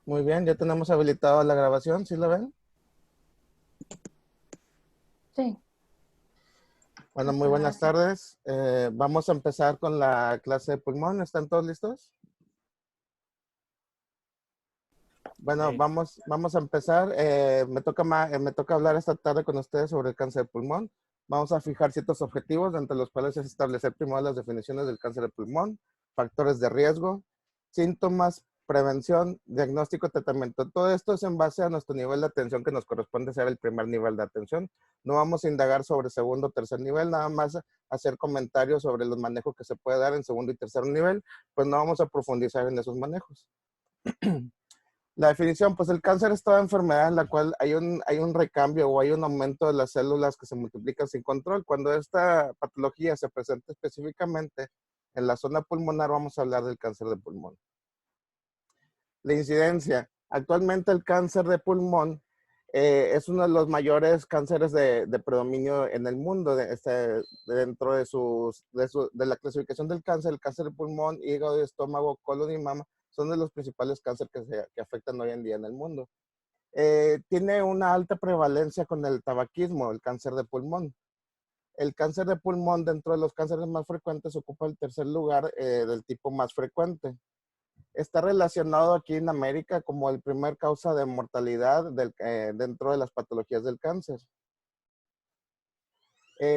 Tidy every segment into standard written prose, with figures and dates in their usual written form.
Muy bien, ya tenemos habilitada la grabación, ¿sí la ven? Sí, Bueno, muy está buenas grabando. tardes. Vamos a empezar con la clase de pulmón. ¿Están todos listos? Bueno, Sí. vamos a empezar. Me toca hablar esta tarde con ustedes sobre el cáncer de pulmón. Vamos a fijar ciertos objetivos, entre los cuales es establecer primero las definiciones del cáncer de pulmón, factores de riesgo, síntomas, prevención, diagnóstico, tratamiento. Todo esto es en base a nuestro nivel de atención que nos corresponde ser el primer nivel de atención. No vamos a indagar sobre segundo o tercer nivel, nada más hacer comentarios sobre los manejos que se puede dar en segundo y tercer nivel, pues no vamos a profundizar en esos manejos. La definición, pues el cáncer es toda enfermedad en la cual hay un recambio o hay un aumento de las células que se multiplican sin control. Cuando esta patología se presenta específicamente en la zona pulmonar, vamos a hablar del cáncer de pulmón. La incidencia. Actualmente el cáncer de pulmón es uno de los mayores cánceres de predominio en el mundo. Dentro de la clasificación del cáncer, el cáncer de pulmón, hígado, estómago, colon y mama son de los principales cánceres que afectan hoy en día en el mundo. Tiene una alta prevalencia con el tabaquismo, el cáncer de pulmón. El cáncer de pulmón, dentro de los cánceres más frecuentes, ocupa el tercer lugar del tipo más frecuente. Está relacionado aquí en América como el primer causa de mortalidad dentro de las patologías del cáncer.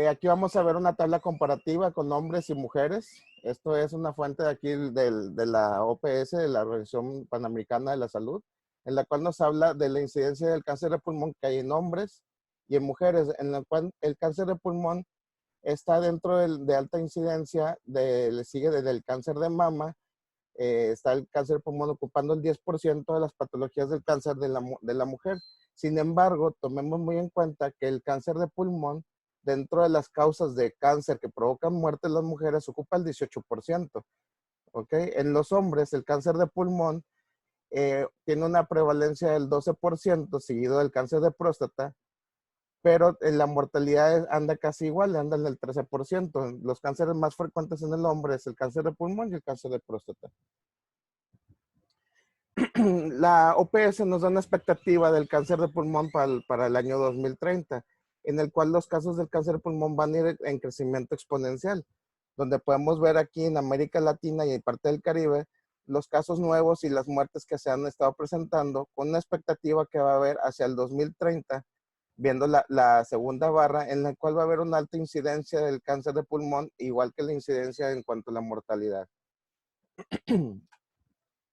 Aquí vamos a ver una tabla comparativa con hombres y mujeres. Esto es una fuente de aquí de la OPS, de la Organización Panamericana de la Salud, en la cual nos habla de la incidencia del cáncer de pulmón que hay en hombres y en mujeres, en la cual el cáncer de pulmón está dentro de alta incidencia, le sigue desde el cáncer de mama, está el cáncer de pulmón ocupando el 10% de las patologías del cáncer de la mujer. Sin embargo, tomemos muy en cuenta que el cáncer de pulmón, dentro de las causas de cáncer que provocan muerte en las mujeres, ocupa el 18%. ¿Ok? En los hombres, el cáncer de pulmón tiene una prevalencia del 12%, seguido del cáncer de próstata, pero en la mortalidad anda casi igual, anda en el 13%. Los cánceres más frecuentes en el hombre es el cáncer de pulmón y el cáncer de próstata. La OPS nos da una expectativa del cáncer de pulmón para el año 2030, en el cual los casos del cáncer de pulmón van a ir en crecimiento exponencial, donde podemos ver aquí en América Latina y en parte del Caribe los casos nuevos y las muertes que se han estado presentando, con una expectativa que va a haber hacia el 2030, viendo la segunda barra, en la cual va a haber una alta incidencia del cáncer de pulmón, igual que la incidencia en cuanto a la mortalidad.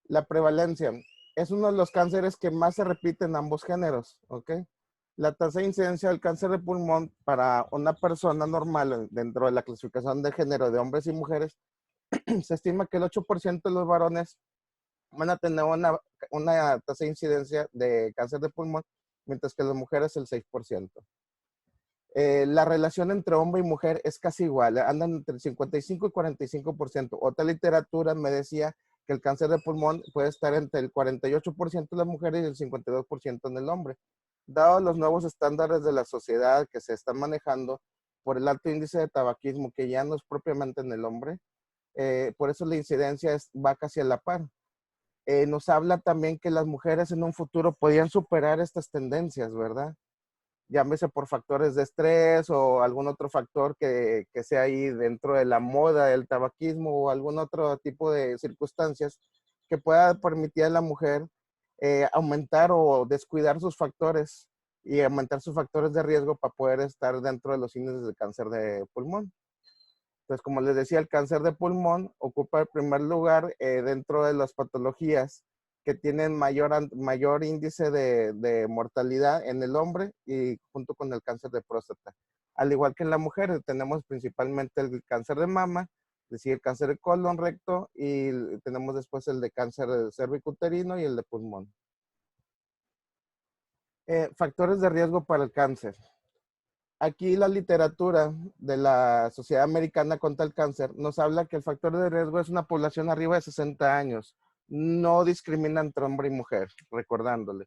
La prevalencia es uno de los cánceres que más se repite en ambos géneros, ¿ok? La tasa de incidencia del cáncer de pulmón para una persona normal dentro de la clasificación de género de hombres y mujeres, se estima que el 8% de los varones van a tener una tasa de incidencia de cáncer de pulmón, mientras que las mujeres el 6%. La relación entre hombre y mujer es casi igual, andan entre el 55 y 45%. Otra literatura me decía que el cáncer de pulmón puede estar entre el 48% de las mujeres y el 52% en el hombre. Dado los nuevos estándares de la sociedad que se están manejando por el alto índice de tabaquismo, que ya no es propiamente en el hombre, por eso la incidencia va casi a la par. Nos habla también que las mujeres en un futuro podían superar estas tendencias, ¿verdad? Llámese por factores de estrés o algún otro factor que sea ahí dentro de la moda del tabaquismo o algún otro tipo de circunstancias que pueda permitir a la mujer aumentar o descuidar sus factores y aumentar sus factores de riesgo para poder estar dentro de los índices de cáncer de pulmón. Entonces, como les decía, el cáncer de pulmón ocupa el primer lugar dentro de las patologías que tienen mayor índice de mortalidad en el hombre y junto con el cáncer de próstata. Al igual que en la mujer, tenemos principalmente el cáncer de mama, es decir, el cáncer de colon, recto, y tenemos después el de cáncer cervicuterino y el de pulmón. Factores de riesgo para el cáncer. Aquí la literatura de la Sociedad Americana contra el Cáncer nos habla que el factor de riesgo es una población arriba de 60 años. No discrimina entre hombre y mujer, recordándole.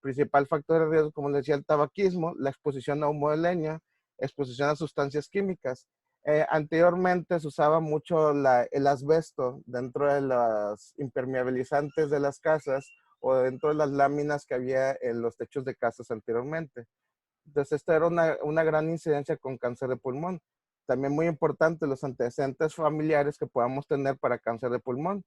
Principal factor de riesgo, como les decía, el tabaquismo, la exposición a humo de leña, exposición a sustancias químicas. Anteriormente se usaba mucho el asbesto dentro de los impermeabilizantes de las casas o dentro de las láminas que había en los techos de casas anteriormente. Entonces, esta era una gran incidencia con cáncer de pulmón. También muy importante los antecedentes familiares que podamos tener para cáncer de pulmón.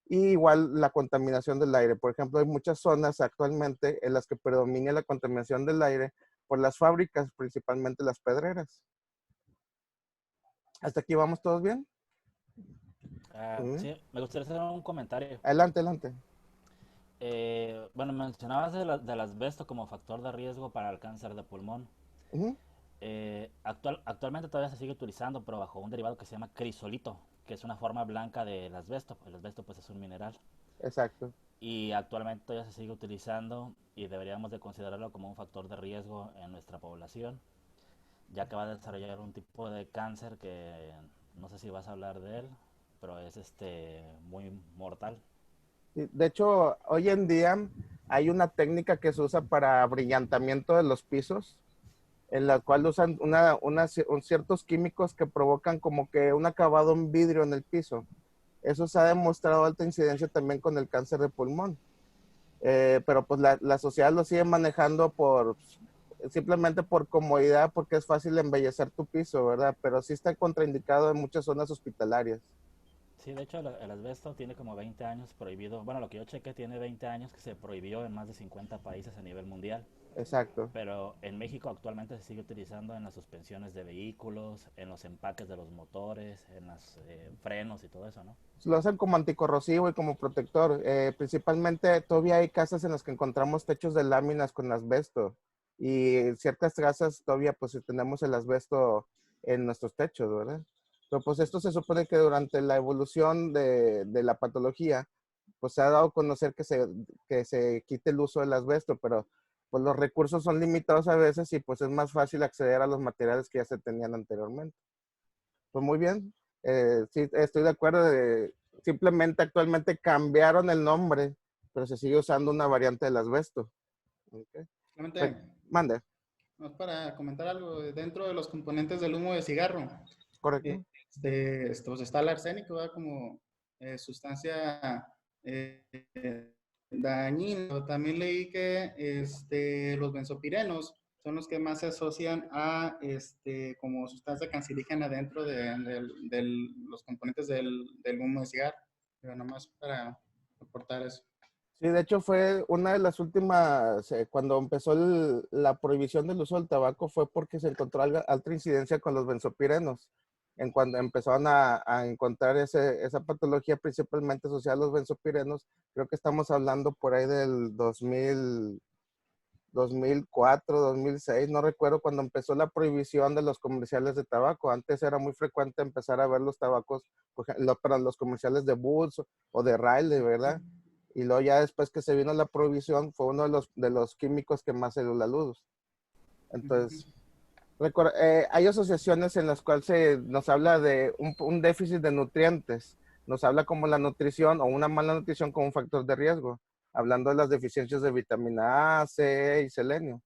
Y igual la contaminación del aire. Por ejemplo, hay muchas zonas actualmente en las que predomina la contaminación del aire por las fábricas, principalmente las pedreras. ¿Hasta aquí vamos todos bien? Sí, me gustaría hacer un comentario. Adelante, adelante. Bueno, mencionabas del asbesto como factor de riesgo para el cáncer de pulmón. Ujú, Actualmente todavía se sigue utilizando, pero bajo un derivado que se llama crisolito, que es una forma blanca del asbesto. El asbesto pues es un mineral. exacto. Y actualmente todavía se sigue utilizando y deberíamos de considerarlo como un factor de riesgo en nuestra población, ya que va a desarrollar un tipo de cáncer que no sé si vas a hablar de él, pero es muy mortal. Sí, de hecho, hoy en día hay una técnica que se usa para brillantamiento de los pisos, en la cual usan ciertos químicos que provocan como que un acabado en vidrio en el piso. Eso se ha demostrado alta incidencia también con el cáncer de pulmón. Pero pues la sociedad lo sigue manejando simplemente por comodidad, porque es fácil embellecer tu piso, ¿verdad? Pero sí está contraindicado en muchas zonas hospitalarias. Sí, de hecho el asbesto tiene como 20 años prohibido. Bueno, lo que yo chequé tiene 20 años que se prohibió en más de 50 países a nivel mundial. Exacto. Pero en México actualmente se sigue utilizando en las suspensiones de vehículos, en los empaques de los motores, en los frenos y todo eso, ¿no? Lo hacen como anticorrosivo y como protector. Principalmente todavía hay casas en las que encontramos techos de láminas con asbesto y ciertas casas todavía pues tenemos el asbesto en nuestros techos, ¿verdad? Pero pues esto se supone que durante la evolución de la patología pues se ha dado a conocer que se quite el uso del asbesto, pero pues los recursos son limitados a veces y pues es más fácil acceder a los materiales que ya se tenían anteriormente. Pues muy bien. Sí, estoy de acuerdo. Simplemente actualmente cambiaron el nombre, pero se sigue usando una variante del asbesto. Okay. Solamente, Mande, más para comentar algo, dentro de los componentes del humo de cigarro, correcto. pues está el arsénico, ¿verdad? Como sustancia eh, dañina. También leí que los benzopirenos son los que más se asocian a como sustancia cancerígena dentro de los componentes del humo de cigarro. Pero nomás para aportar eso. Sí, de hecho fue una de las últimas, cuando empezó la prohibición del uso del tabaco fue porque se encontró alta incidencia con los benzopirenos. En cuando empezaron a encontrar esa patología principalmente asociada a los benzopirenos, creo que estamos hablando por ahí del 2004, 2006, no recuerdo cuando empezó la prohibición de los comerciales de tabaco. Antes era muy frecuente empezar a ver los tabacos, para los comerciales de Boots o de Riley, ¿verdad? Y luego ya después que se vino la prohibición fue uno de los químicos que más salió a la luz. Entonces, hay asociaciones en las cuales nos habla de un déficit de nutrientes, nos habla como la nutrición o una mala nutrición como un factor de riesgo, hablando de las deficiencias de vitamina A, C y selenio.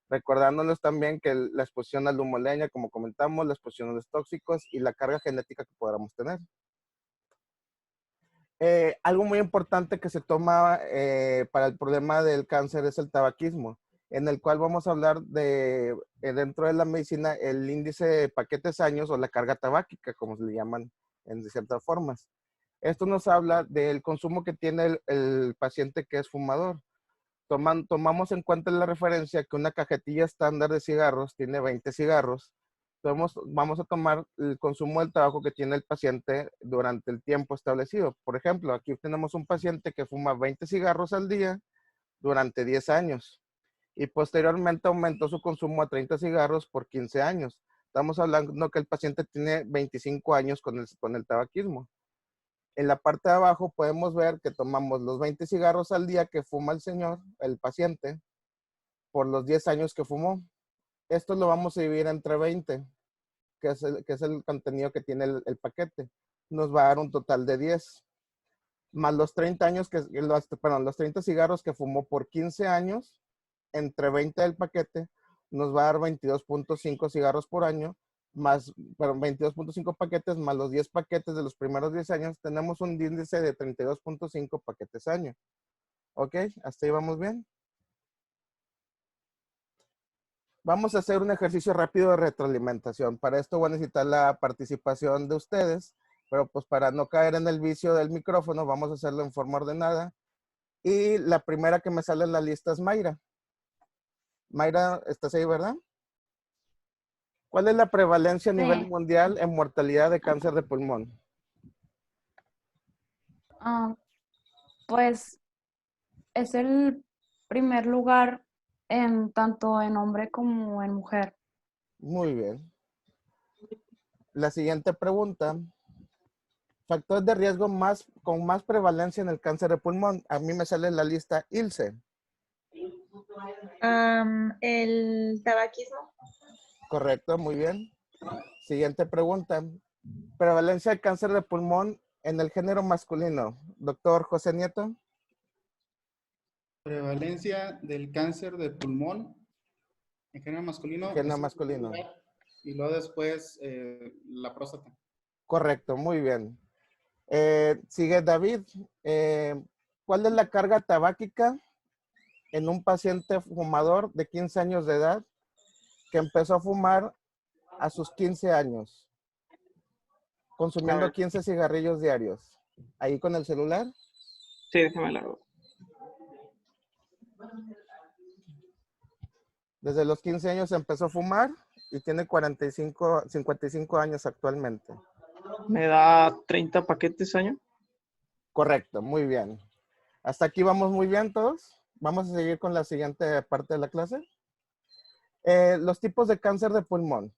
Recordándonos también que la exposición al humo de leña, como comentamos, la exposición a los tóxicos y la carga genética que podamos tener. Algo muy importante que se toma para el problema del cáncer es el tabaquismo, en el cual vamos a hablar dentro de la medicina, el índice de paquetes años o la carga tabáquica, como se le llaman en ciertas formas. Esto nos habla del consumo que tiene el paciente que es fumador. Tomamos en cuenta la referencia que una cajetilla estándar de cigarros tiene 20 cigarros. Vamos a tomar el consumo del tabaco que tiene el paciente durante el tiempo establecido. Por ejemplo, aquí tenemos un paciente que fuma 20 cigarros al día durante 10 años y posteriormente aumentó su consumo a 30 cigarros por 15 años. Estamos hablando que el paciente tiene 25 años con el tabaquismo. En la parte de abajo podemos ver que tomamos los 20 cigarros al día que fuma el paciente, por los 10 años que fumó. Esto lo vamos a dividir entre 20, que es el contenido que tiene el paquete. Nos va a dar un total de 10. Más los 30 años los 30 cigarros que fumó por 15 años, entre 20 del paquete, nos va a dar 22.5 cigarros por año, más, 22.5 paquetes más los 10 paquetes de los primeros 10 años, tenemos un índice de 32.5 paquetes año. ¿Ok? ¿Hasta ahí vamos bien? Vamos a hacer un ejercicio rápido de retroalimentación. Para esto voy a necesitar la participación de ustedes, pero pues para no caer en el vicio del micrófono, vamos a hacerlo en forma ordenada. Y la primera que me sale en la lista es Mayra. Mayra, ¿estás ahí, verdad? ¿Cuál es la prevalencia a nivel Sí. mundial en mortalidad de cáncer de pulmón? Pues es el primer lugar en tanto en hombre como en mujer. Muy bien. La siguiente pregunta. Factores de riesgo con más prevalencia en el cáncer de pulmón. A mí me sale en la lista ILSE. El tabaquismo. Correcto, muy bien. Siguiente pregunta. Prevalencia de cáncer de pulmón en el género masculino. Doctor José Nieto. Prevalencia del cáncer de pulmón en género masculino. Género es masculino. Y luego después la próstata. Correcto, muy bien. Sigue David. ¿Cuál es la carga tabáquica en un paciente fumador de 15 años de edad que empezó a fumar a sus 15 años, consumiendo 15 cigarrillos diarios? ¿Ahí con el celular? Sí, déjame la hago. Desde los 15 años empezó a fumar y tiene 55 años actualmente. Me da 30 paquetes año. Correcto, muy bien. ¿Hasta aquí vamos muy bien todos? Vamos a seguir con la siguiente parte de la clase. Los tipos de cáncer de pulmón.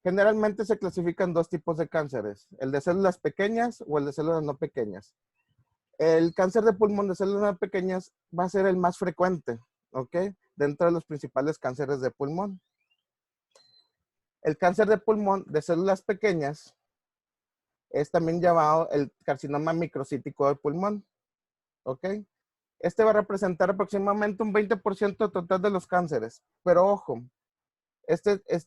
Generalmente se clasifican dos tipos de cánceres, el de células pequeñas o el de células no pequeñas. El cáncer de pulmón de células no pequeñas va a ser el más frecuente, ¿ok? Dentro de los principales cánceres de pulmón. El cáncer de pulmón de células pequeñas es también llamado el carcinoma microcítico del pulmón, ¿ok? Este va a representar aproximadamente un 20% total de los cánceres, pero ojo,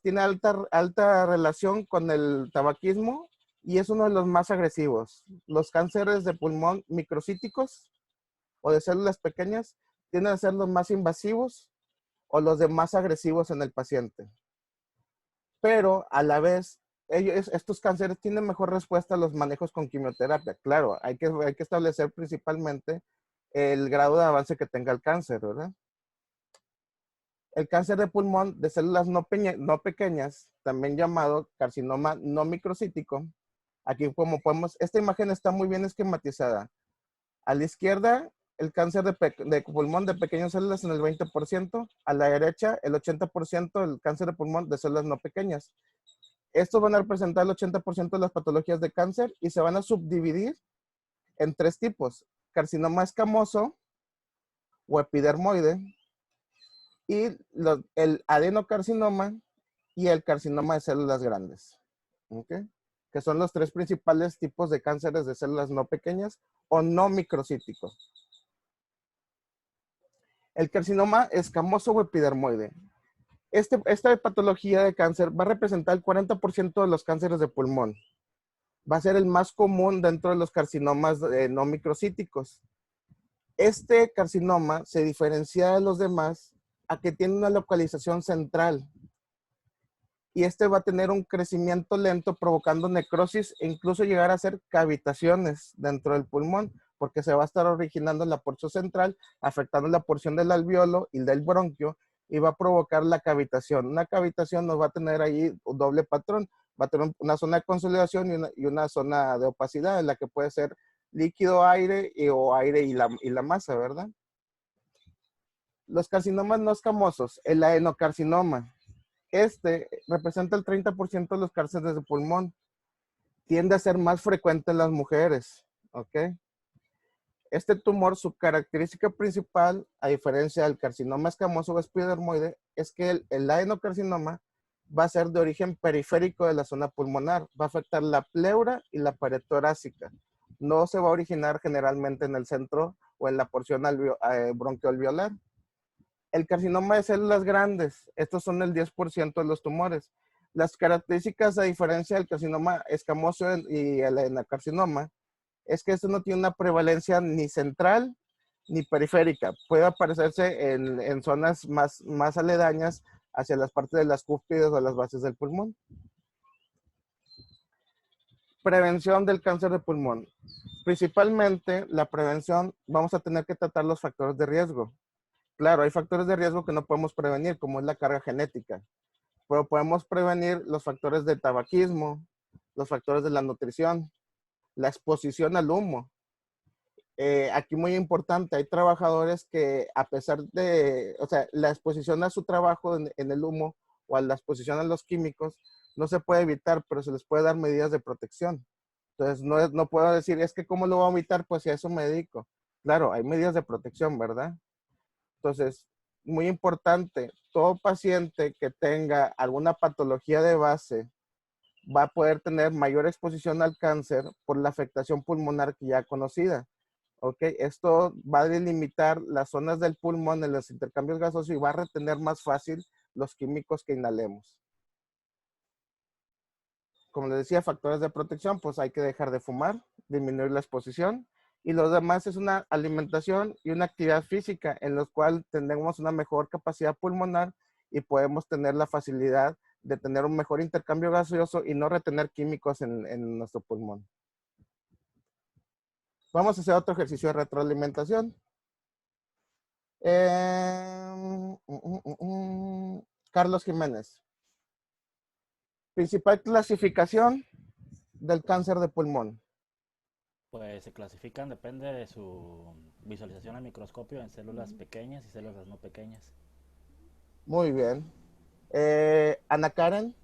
tiene alta relación con el tabaquismo y es uno de los más agresivos. Los cánceres de pulmón microcíticos o de células pequeñas tienden a ser los más invasivos o los de más agresivos en el paciente. Pero a la vez, estos cánceres tienen mejor respuesta a los manejos con quimioterapia. Claro, hay que establecer principalmente el grado de avance que tenga el cáncer, ¿verdad? El cáncer de pulmón de células no pequeñas, también llamado carcinoma no microcítico. Aquí como podemos, esta imagen está muy bien esquematizada. A la izquierda, el cáncer de pulmón de pequeñas células en el 20%. A la derecha, el 80% del cáncer de pulmón de células no pequeñas. Estos van a representar el 80% de las patologías de cáncer y se van a subdividir en tres tipos: carcinoma escamoso o epidermoide, y el adenocarcinoma y el carcinoma de células grandes, ¿ok? Que son los tres principales tipos de cánceres de células no pequeñas o no microcíticos. El carcinoma escamoso o epidermoide. Esta patología de cáncer va a representar el 40% de los cánceres de pulmón. Va a ser el más común dentro de los carcinomas no microcíticos. Este carcinoma se diferencia de los demás a que tiene una localización central. Y este va a tener un crecimiento lento provocando necrosis e incluso llegar a hacer cavitaciones dentro del pulmón, porque se va a estar originando en la porción central, afectando la porción del alveolo y del bronquio, y va a provocar la cavitación. Una cavitación nos va a tener ahí un doble patrón. Va a tener una zona de consolidación y una zona de opacidad en la que puede ser líquido, aire o aire y la masa, ¿verdad? Los carcinomas no escamosos, el adenocarcinoma. Este representa el 30% de los cánceres de pulmón. Tiende a ser más frecuente en las mujeres, ¿ok? Este tumor, su característica principal, a diferencia del carcinoma escamoso o epidermoide, es que el adenocarcinoma va a ser de origen periférico de la zona pulmonar. Va a afectar la pleura y la pared torácica. No se va a originar generalmente en el centro o en la porción bronquioalveolar. El carcinoma de células grandes, estos son el 10% de los tumores. Las características, a diferencia del carcinoma escamoso y el adenocarcinoma, es que esto no tiene una prevalencia ni central ni periférica. Puede aparecerse en zonas más aledañas hacia las partes de las cúspides o las bases del pulmón. Prevención del cáncer de pulmón. Principalmente la prevención, vamos a tener que tratar los factores de riesgo. Claro, hay factores de riesgo que no podemos prevenir, como es la carga genética, pero podemos prevenir los factores de tabaquismo, los factores de la nutrición, la exposición al humo. Aquí muy importante, hay trabajadores que a pesar de, o sea, la exposición a su trabajo en el humo o a la exposición a los químicos no se puede evitar, pero se les puede dar medidas de protección. Entonces, no puedo decir, es que ¿cómo lo voy a evitar? Pues si a eso me dedico. Claro, hay medidas de protección, ¿verdad? Entonces, muy importante, todo paciente que tenga alguna patología de base va a poder tener mayor exposición al cáncer por la afectación pulmonar que ya conocida. ¿Ok? Esto va a delimitar las zonas del pulmón en los intercambios gasosos y va a retener más fácil los químicos que inhalemos. Como les decía, factores de protección, pues hay que dejar de fumar, disminuir la exposición. Y lo demás es una alimentación y una actividad física en los cuales tendremos una mejor capacidad pulmonar y podemos tener la facilidad de tener un mejor intercambio gaseoso y no retener químicos en nuestro pulmón. Vamos a hacer otro ejercicio de retroalimentación. Carlos Jiménez. Principal clasificación del cáncer de pulmón. Pues se clasifican, depende de su visualización al microscopio, en células pequeñas y células no pequeñas. Muy bien. Ana Karen.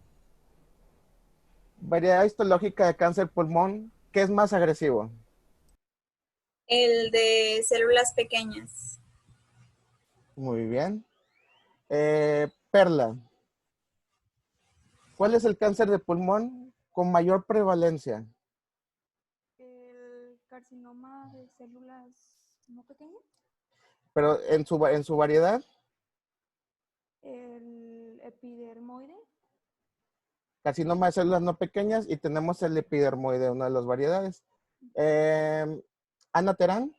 Variedad histológica de cáncer pulmón. ¿Qué es más agresivo? El de células pequeñas. Muy bien. Perla. ¿Cuál es el cáncer de pulmón con mayor prevalencia? El carcinoma de células no pequeñas, Pero en su variedad, el epidermoide, carcinoma de células no pequeñas y tenemos el epidermoide, una de las variedades. Ana Terán.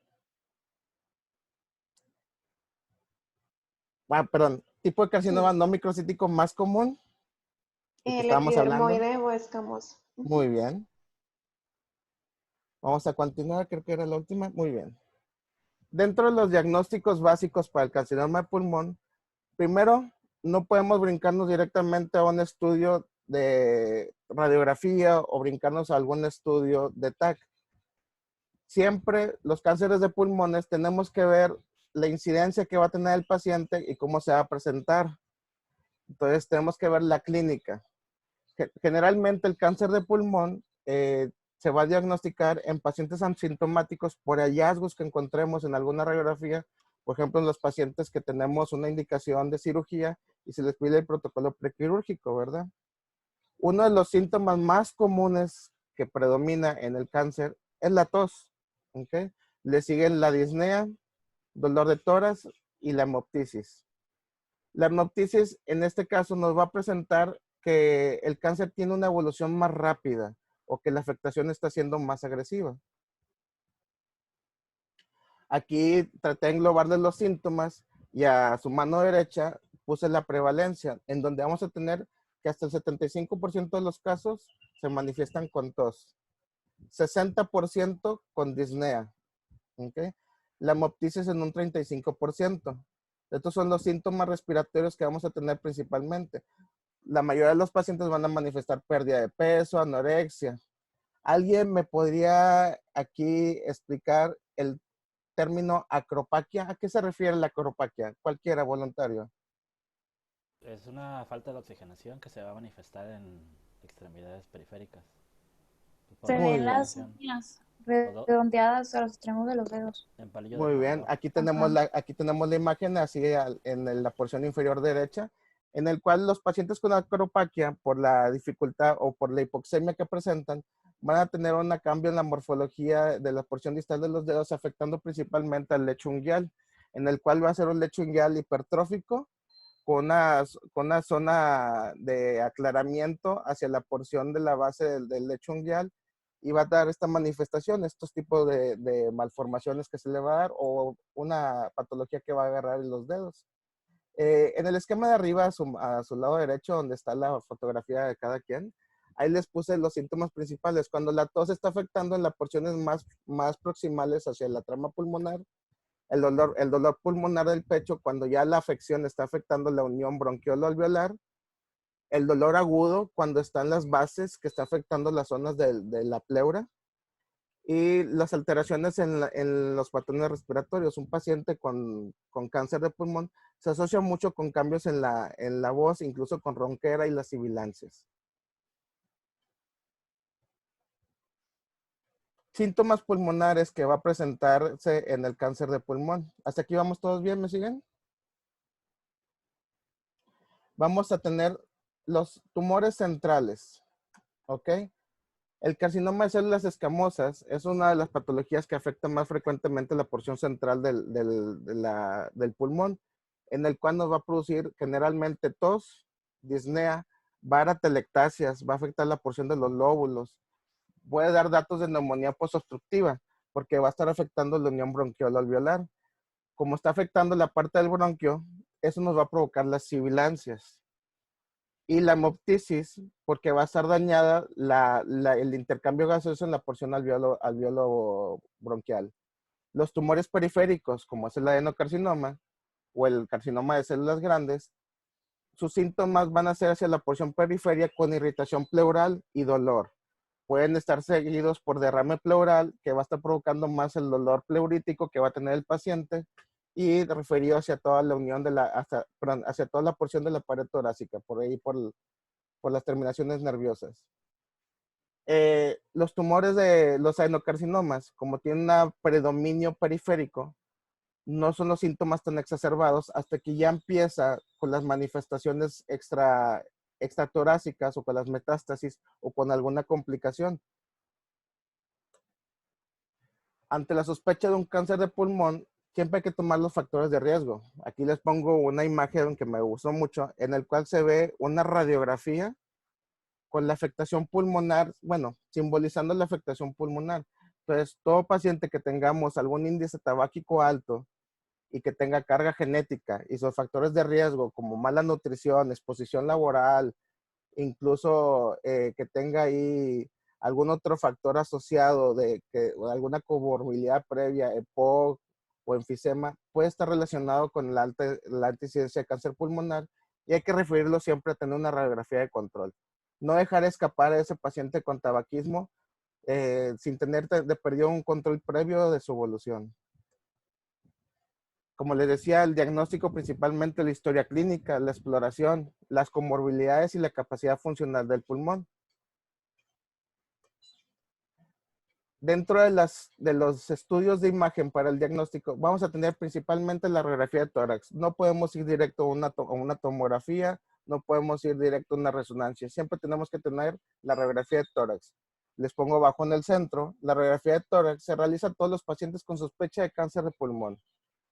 Perdón, tipo de carcinoma no microcítico más común. El que El estábamos hablando. epidermoide o escamoso. Muy bien. Vamos a continuar, creo que era la última. Muy bien. Dentro de los diagnósticos básicos para el carcinoma de pulmón, primero, no podemos brincarnos directamente a un estudio de radiografía o brincarnos a algún estudio de TAC. Siempre los cánceres de pulmones tenemos que ver la incidencia que va a tener el paciente y cómo se va a presentar. Entonces tenemos que ver la clínica. Generalmente el cáncer de pulmón se va a diagnosticar en pacientes asintomáticos por hallazgos que encontremos en alguna radiografía, por ejemplo, en los pacientes que tenemos una indicación de cirugía y se les pide el protocolo prequirúrgico, ¿verdad? Uno de los síntomas más comunes que predomina en el cáncer es la tos, ¿ok? Le siguen la disnea, dolor de tórax y la hemoptisis. La hemoptisis en este caso nos va a presentar que el cáncer tiene una evolución más rápida o que la afectación está siendo más agresiva. Aquí traté de englobarles los síntomas y a su mano derecha puse la prevalencia, en donde vamos a tener que hasta el 75% de los casos se manifiestan con tos, 60% con disnea, ¿okay? La hemoptisis en un 35%. Estos son los síntomas respiratorios que vamos a tener principalmente. La mayoría de los pacientes van a manifestar pérdida de peso, anorexia. ¿Alguien me podría aquí explicar el término acropaquia? ¿A qué se refiere la acropaquia? Cualquiera, voluntario. Es una falta de oxigenación que se va a manifestar en extremidades periféricas. Por se la Muy ven bien. las oxigenación. uñas Todo redondeadas a los extremos de los dedos. en palillo Muy de bien. corredor. Aquí tenemos la imagen así en la porción inferior derecha, en el cual los pacientes con acropaquia, por la dificultad o por la hipoxemia que presentan, van a tener un cambio en la morfología de la porción distal de los dedos, afectando principalmente al lecho unguial, en el cual va a ser un lecho unguial hipertrófico con una zona de aclaramiento hacia la porción de la base del lecho unguial y va a dar esta manifestación, estos tipos de malformaciones que se le va a dar o una patología que va a agarrar en los dedos. En el esquema de arriba, a su lado derecho, donde está la fotografía de cada quien, ahí les puse los síntomas principales. Cuando la tos está afectando en las porciones más proximales hacia la trama pulmonar, el dolor pulmonar del pecho, cuando ya la afección está afectando la unión bronquiolo-alveolar, el dolor agudo cuando están las bases, que está afectando las zonas de la pleura, y las alteraciones en los patrones respiratorios. Un paciente con cáncer de pulmón se asocia mucho con cambios en la voz, incluso con ronquera y las sibilancias. Síntomas pulmonares que va a presentarse en el cáncer de pulmón. ¿Hasta aquí vamos todos bien? ¿Me siguen? Vamos a tener los tumores centrales, ¿ok? El carcinoma de células escamosas es una de las patologías que afecta más frecuentemente la porción central del pulmón, en el cual nos va a producir generalmente tos, disnea, varatelectasias, va a afectar la porción de los lóbulos, puede dar datos de neumonía posobstructiva, porque va a estar afectando la unión bronquiolo-alveolar. Como está afectando la parte del bronquio, eso nos va a provocar las sibilancias. Y la hemoptisis, porque va a estar dañada el intercambio gaseoso en la porción alveolo bronquial. Los tumores periféricos, como es el adenocarcinoma o el carcinoma de células grandes, sus síntomas van a ser hacia la porción periferia con irritación pleural y dolor. Pueden estar seguidos por derrame pleural, que va a estar provocando más el dolor pleurítico que va a tener el paciente, y referido hacia toda la unión hacia toda la porción de la pared torácica, por ahí por las terminaciones nerviosas. Los tumores de los adenocarcinomas, como tienen un predominio periférico, no son los síntomas tan exacerbados hasta que ya empieza con las manifestaciones extratorácicas o con las metástasis o con alguna complicación. Ante la sospecha de un cáncer de pulmón, siempre hay que tomar los factores de riesgo. Aquí les pongo una imagen que me gustó mucho, en el cual se ve una radiografía con la afectación pulmonar, bueno, simbolizando la afectación pulmonar. Entonces, todo paciente que tengamos algún índice tabáquico alto y que tenga carga genética y sus factores de riesgo como mala nutrición, exposición laboral, incluso que tenga ahí algún otro factor asociado o alguna comorbilidad previa, EPOC o enfisema, puede estar relacionado con la alta incidencia de cáncer pulmonar y hay que referirlo siempre a tener una radiografía de control. No dejar escapar a ese paciente con tabaquismo sin tener de perdido un control previo de su evolución. Como les decía, el diagnóstico principalmente la historia clínica, la exploración, las comorbilidades y la capacidad funcional del pulmón. Dentro de los estudios de imagen para el diagnóstico, vamos a tener principalmente la radiografía de tórax. No podemos ir directo a una tomografía, no podemos ir directo a una resonancia. Siempre tenemos que tener la radiografía de tórax. Les pongo abajo en el centro. La radiografía de tórax se realiza a todos los pacientes con sospecha de cáncer de pulmón.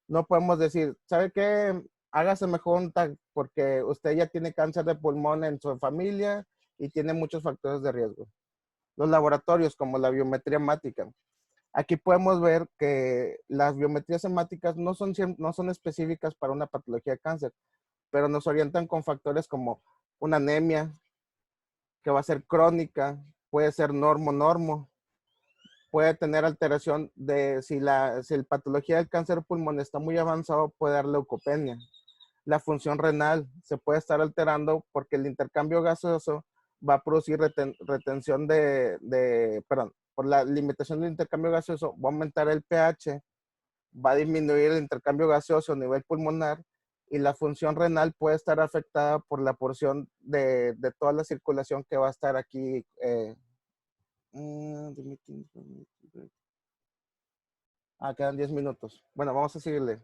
No podemos decir, ¿sabe qué? Hágase mejor un TAC porque usted ya tiene cáncer de pulmón en su familia y tiene muchos factores de riesgo. Los laboratorios como la biometría hemática. Aquí podemos ver que las biometrías hemáticas no son específicas para una patología de cáncer, pero nos orientan con factores como una anemia, que va a ser crónica, puede ser normo, puede tener alteración de si la patología del cáncer de pulmón está muy avanzado, puede dar leucopenia. La función renal se puede estar alterando porque el intercambio gaseoso va a producir retención por la limitación del intercambio gaseoso, va a aumentar el pH, va a disminuir el intercambio gaseoso a nivel pulmonar y la función renal puede estar afectada por la porción de toda la circulación que va a estar aquí. Quedan 10 minutos. Bueno, vamos a seguirle.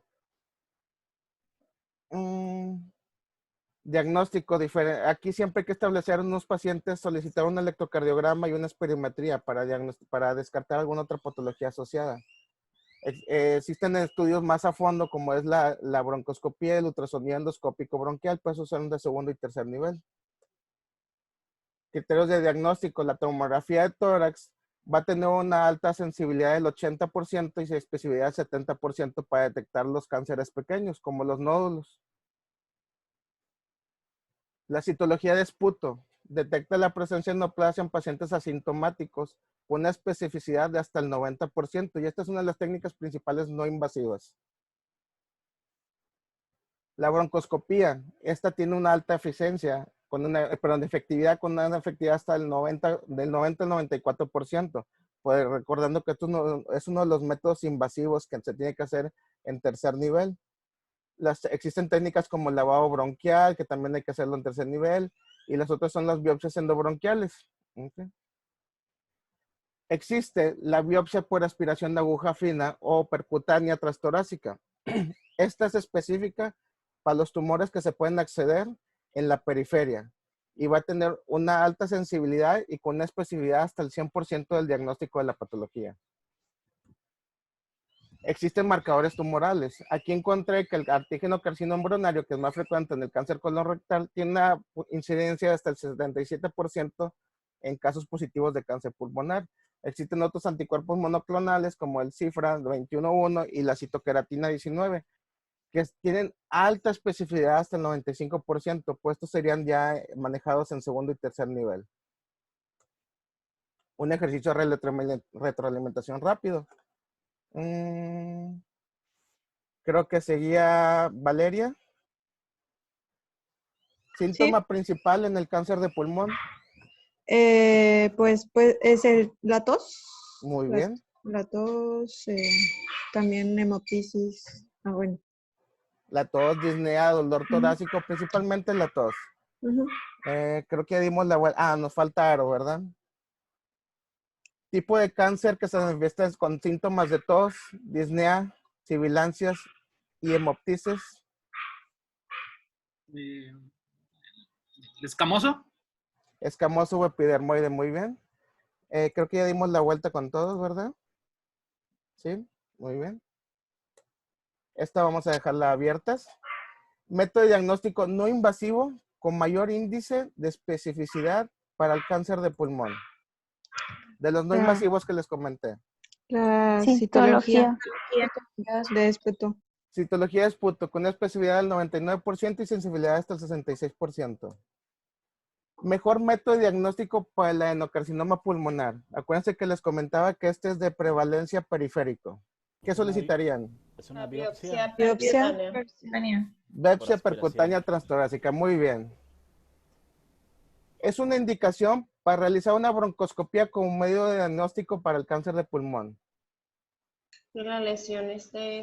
Diagnóstico diferente. Aquí siempre hay que establecer unos pacientes, solicitar un electrocardiograma y una espirometría para descartar alguna otra patología asociada. Existen estudios más a fondo como es la broncoscopía, el ultrasonido endoscópico bronquial, pues esos son de segundo y tercer nivel. Criterios de diagnóstico. La tomografía de tórax va a tener una alta sensibilidad del 80% y especificidad del 70% para detectar los cánceres pequeños, como los nódulos. La citología de esputo detecta la presencia de neoplasia en pacientes asintomáticos con una especificidad de hasta el 90%, y esta es una de las técnicas principales no invasivas. La broncoscopía, esta tiene una alta eficiencia, efectividad con una efectividad hasta del 90 al 94%. Pues recordando que esto es uno de los métodos invasivos que se tiene que hacer en tercer nivel. Existen técnicas como el lavado bronquial, que también hay que hacerlo en tercer nivel, y las otras son las biopsias endobronquiales. Okay. Existe la biopsia por aspiración de aguja fina o percutánea transtorácica. Esta es específica para los tumores que se pueden acceder en la periferia y va a tener una alta sensibilidad y con una especificidad hasta el 100% del diagnóstico de la patología. Existen marcadores tumorales. Aquí encontré que el antígeno carcinoma embrionario, que es más frecuente en el cáncer colorectal, tiene una incidencia de hasta el 77% en casos positivos de cáncer pulmonar. Existen otros anticuerpos monoclonales como el CIFRA 21.1 y la citoqueratina 19, que tienen alta especificidad hasta el 95%, pues estos serían ya manejados en segundo y tercer nivel. Un ejercicio de retroalimentación rápido. Creo que seguía Valeria. Síntoma principal en el cáncer de pulmón. Pues es la tos. Muy bien. La tos, también hemoptisis. Bueno. La tos, disnea, dolor torácico, principalmente la tos. Creo que ya dimos la vuelta. Nos falta aro, ¿verdad? Tipo de cáncer que se manifiesta con síntomas de tos, disnea, sibilancias y hemoptisis. ¿Escamoso? Escamoso o epidermoide, muy bien. Creo que ya dimos la vuelta con todos, ¿verdad? Sí, muy bien. Esta vamos a dejarla abiertas. Método de diagnóstico no invasivo con mayor índice de especificidad para el cáncer de pulmón. De los no invasivos que les comenté. La Citología. de esputo. Citología de esputo con una especificidad del 99% y sensibilidad hasta el 66%. Mejor método de diagnóstico para el adenocarcinoma pulmonar. Acuérdense que les comentaba que este es de prevalencia periférico. ¿Qué solicitarían? Es una biopsia. Biopsia percutánea transtorácica. Muy bien. Es una indicación para realizar una broncoscopía como medio de diagnóstico para el cáncer de pulmón. La lesión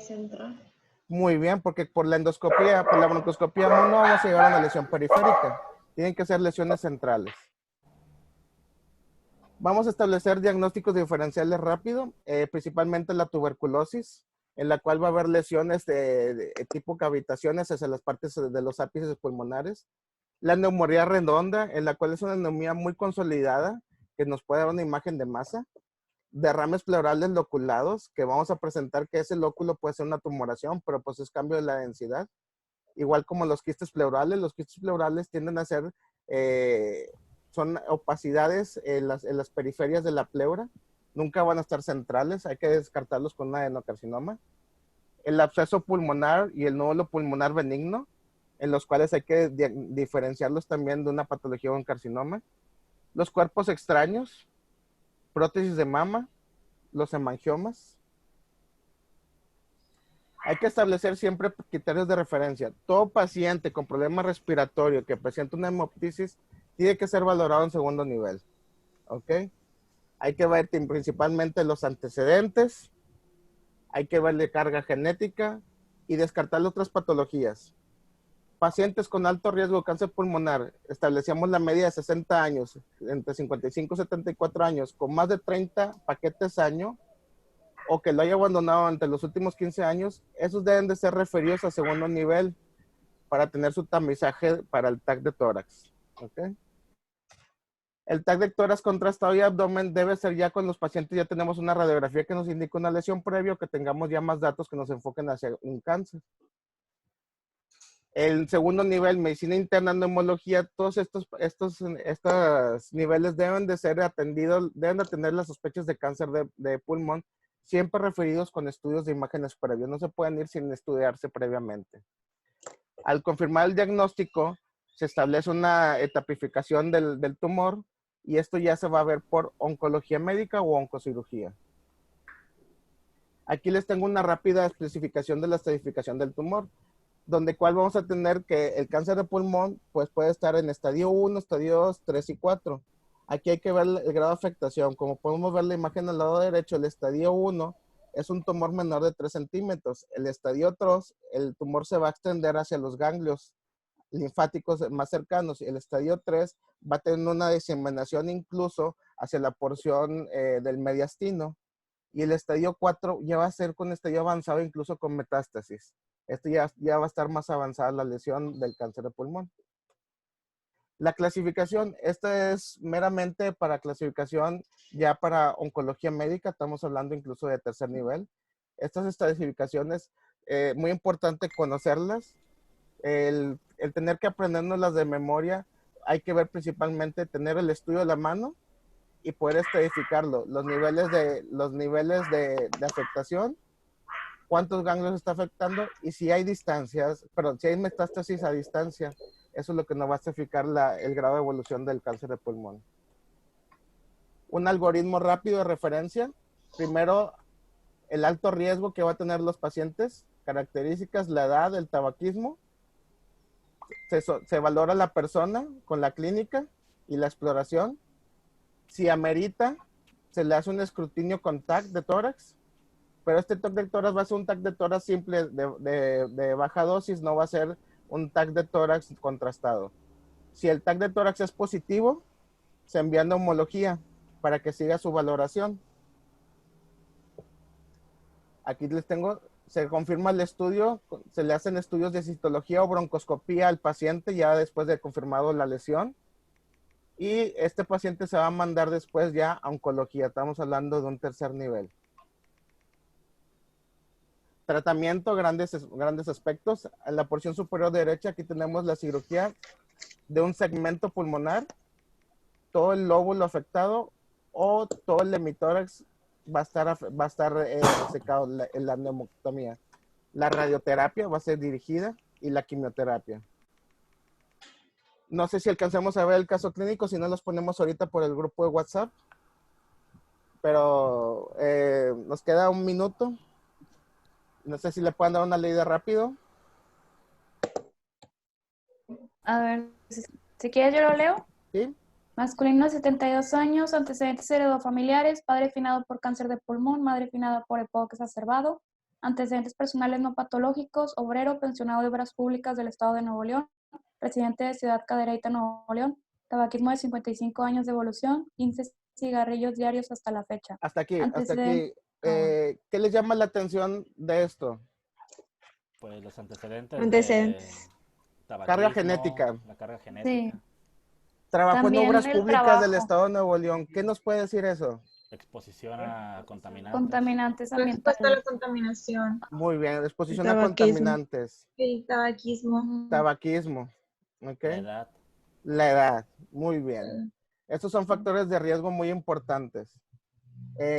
central. Muy bien, porque por la endoscopía, por la broncoscopía no vamos a llegar a una lesión periférica. Tienen que ser lesiones centrales. Vamos a establecer diagnósticos diferenciales rápido, principalmente la tuberculosis, en la cual va a haber lesiones de tipo cavitaciones hacia las partes de los ápices pulmonares. La neumonía redonda, en la cual es una neumonía muy consolidada, que nos puede dar una imagen de masa. Derrames pleurales loculados, que vamos a presentar que ese lóculo puede ser una tumoración, pero pues es cambio de la densidad. Igual como los quistes pleurales tienden a ser, son opacidades en las periferias de la pleura. Nunca van a estar centrales, hay que descartarlos con un adenocarcinoma. El absceso pulmonar y el nódulo pulmonar benigno, en los cuales hay que diferenciarlos también de una patología o un carcinoma. Los cuerpos extraños, prótesis de mama, los hemangiomas. Hay que establecer siempre criterios de referencia. Todo paciente con problema respiratorio que presenta una hemoptisis tiene que ser valorado en segundo nivel. ¿Ok? Hay que ver principalmente los antecedentes, hay que verle carga genética y descartar otras patologías. Pacientes con alto riesgo de cáncer pulmonar, establecíamos la media de 60 años, entre 55 y 74 años, con más de 30 paquetes año, o que lo haya abandonado entre los últimos 15 años, esos deben de ser referidos a segundo nivel para tener su tamizaje para el TAC de tórax. ¿Okay? El TAC de tórax contrastado y abdomen debe ser ya con los pacientes, ya tenemos una radiografía que nos indica una lesión previa, o que tengamos ya más datos que nos enfoquen hacia un cáncer. El segundo nivel, medicina interna, neumología, todos estos niveles deben de ser atendidos, deben de tener las sospechas de cáncer de pulmón, siempre referidos con estudios de imágenes previos. No se pueden ir sin estudiarse previamente. Al confirmar el diagnóstico, se establece una etapificación del tumor y esto ya se va a ver por oncología médica o oncocirugía. Aquí les tengo una rápida especificación de la estratificación del tumor, donde cual vamos a tener que el cáncer de pulmón pues puede estar en estadio 1, estadio 2, 3 y 4. Aquí hay que ver el grado de afectación. Como podemos ver la imagen al lado derecho, el estadio 1 es un tumor menor de 3 centímetros. El estadio 3, el tumor se va a extender hacia los ganglios linfáticos más cercanos. El estadio 3 va a tener una diseminación incluso hacia la porción del mediastino. Y el estadio 4 ya va a ser con estadio avanzado, incluso con metástasis. Esto ya va a estar más avanzada la lesión del cáncer de pulmón. La clasificación, esta es meramente para clasificación ya para oncología médica, estamos hablando incluso de tercer nivel. Estas estratificaciones, muy importante conocerlas. El tener que aprendernoslas de memoria, hay que ver principalmente, tener el estudio a la mano y poder estratificarlo. Los niveles de afectación, cuántos ganglios está afectando y si hay distancias, perdón, si hay metástasis a distancia. Eso es lo que nos va a certificar el grado de evolución del cáncer de pulmón. Un algoritmo rápido de referencia. Primero, el alto riesgo que va a tener los pacientes, características, la edad, el tabaquismo. Se valora la persona con la clínica y la exploración. Si amerita, se le hace un escrutinio con TAC de tórax. Pero este TAC de tórax va a ser un TAC de tórax simple de baja dosis, no va a ser un TAC de tórax contrastado. Si el TAC de tórax es positivo, se envía a neumología para que siga su valoración. Aquí les tengo, se confirma el estudio, se le hacen estudios de citología o broncoscopía al paciente ya después de confirmado la lesión. Y este paciente se va a mandar después ya a oncología. Estamos hablando de un tercer nivel. Tratamiento, grandes aspectos. En la porción superior derecha aquí tenemos la cirugía de un segmento pulmonar, todo el lóbulo afectado o todo el hemitórax va a estar secado en la neumotomía. La radioterapia va a ser dirigida y la quimioterapia. No sé si alcancemos a ver el caso clínico, si no los ponemos ahorita por el grupo de WhatsApp, pero nos queda un minuto. No sé si le pueden dar una leída rápido. A ver, si quieres yo lo leo. Sí. Masculino, 72 años, antecedentes heredofamiliares, padre finado por cáncer de pulmón, madre finada por EPOC exacerbado, antecedentes personales no patológicos, obrero, pensionado de obras públicas del estado de Nuevo León, residente de Ciudad Cadereyta, Nuevo León, tabaquismo de 55 años de evolución, 15 cigarrillos diarios hasta la fecha. Hasta aquí. ¿Qué les llama la atención de esto? Pues los antecedentes. Carga genética. La carga genética. Sí. Trabajó También en obras el públicas trabajo. del estado de Nuevo León. ¿Qué nos puede decir eso? Exposición a contaminantes. Contaminantes Expuesto a ambientales. la contaminación. Muy bien, exposición a Tabaquismo. contaminantes. Sí, tabaquismo. Tabaquismo. ¿Ok? La edad. La edad. Muy bien. Estos son factores de riesgo muy importantes.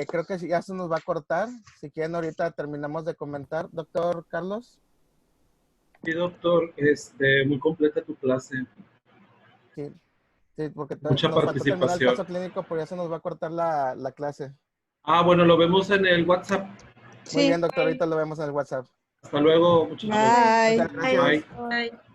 Creo que ya se nos va a cortar. Si quieren, ahorita terminamos de comentar. Doctor Carlos. Sí, doctor, muy completa tu clase. Sí, porque Mucha nos falta terminar el participación. caso clínico, pero ya se nos va a cortar la clase. Ah, bueno, lo vemos en el WhatsApp. Muy Sí. bien, doctor, ahorita lo vemos en el WhatsApp. Hasta luego. Muchas gracias. Bye. Muchas gracias. Bye. Bye.